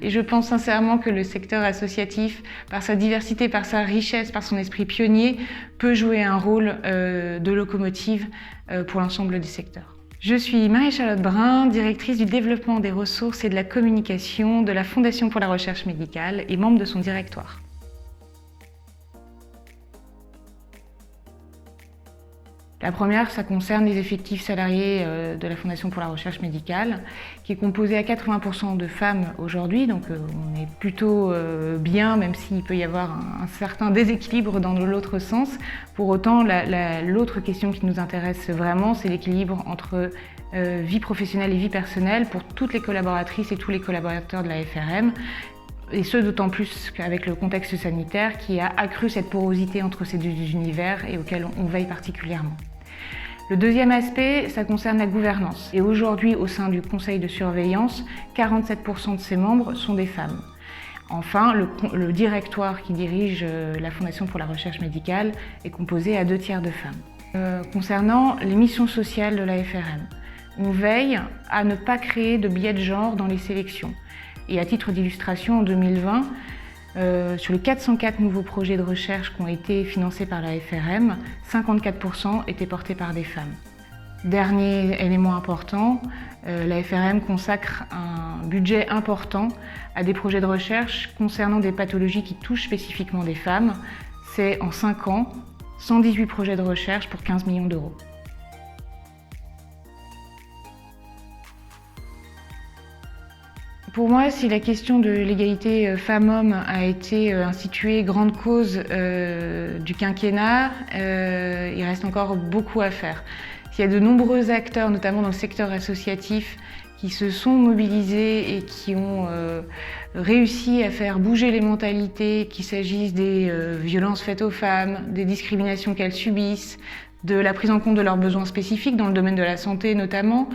Et je pense sincèrement que le secteur associatif, par sa diversité, par sa richesse, par son esprit pionnier, peut jouer un rôle de locomotive pour l'ensemble du secteur. Je suis Marie-Charlotte Brun, directrice du développement des ressources et de la communication de la Fondation pour la recherche médicale et membre de son directoire. La première, ça concerne les effectifs salariés de la Fondation pour la recherche médicale, qui est composée à 80% de femmes aujourd'hui, donc on est plutôt bien, même s'il peut y avoir un certain déséquilibre dans l'autre sens. Pour autant, l'autre question qui nous intéresse vraiment, c'est l'équilibre entre vie professionnelle et vie personnelle pour toutes les collaboratrices et tous les collaborateurs de la FRM. Et ce, d'autant plus qu'avec le contexte sanitaire qui a accru cette porosité entre ces deux univers et auquel on veille particulièrement. Le deuxième aspect, ça concerne la gouvernance. Et aujourd'hui, au sein du conseil de surveillance, 47% de ses membres sont des femmes. Enfin, le directoire qui dirige la Fondation pour la recherche médicale est composé à 2/3 de femmes. Concernant les missions sociales de la FRM, on veille à ne pas créer de biais de genre dans les sélections. Et à titre d'illustration, en 2020, sur les 404 nouveaux projets de recherche qui ont été financés par la FRM, 54% étaient portés par des femmes. Dernier élément important, la FRM consacre un budget important à des projets de recherche concernant des pathologies qui touchent spécifiquement des femmes. C'est en 5 ans, 118 projets de recherche pour 15 millions d'euros. Pour moi, si la question de l'égalité femmes-hommes a été instituée grande cause du quinquennat, il reste encore beaucoup à faire. Il y a de nombreux acteurs, notamment dans le secteur associatif, qui se sont mobilisés et qui ont réussi à faire bouger les mentalités, qu'il s'agisse des violences faites aux femmes, des discriminations qu'elles subissent, de la prise en compte de leurs besoins spécifiques dans le domaine de la santé notamment,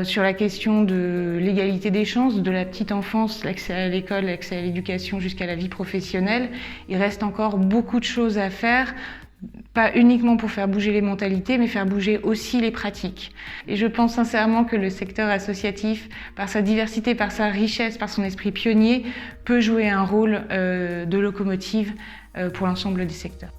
sur la question de l'égalité des chances, de la petite enfance, l'accès à l'école, l'accès à l'éducation jusqu'à la vie professionnelle. Il reste encore beaucoup de choses à faire, pas uniquement pour faire bouger les mentalités, mais faire bouger aussi les pratiques. Et je pense sincèrement que le secteur associatif, par sa diversité, par sa richesse, par son esprit pionnier, peut jouer un rôle de locomotive pour l'ensemble du secteur.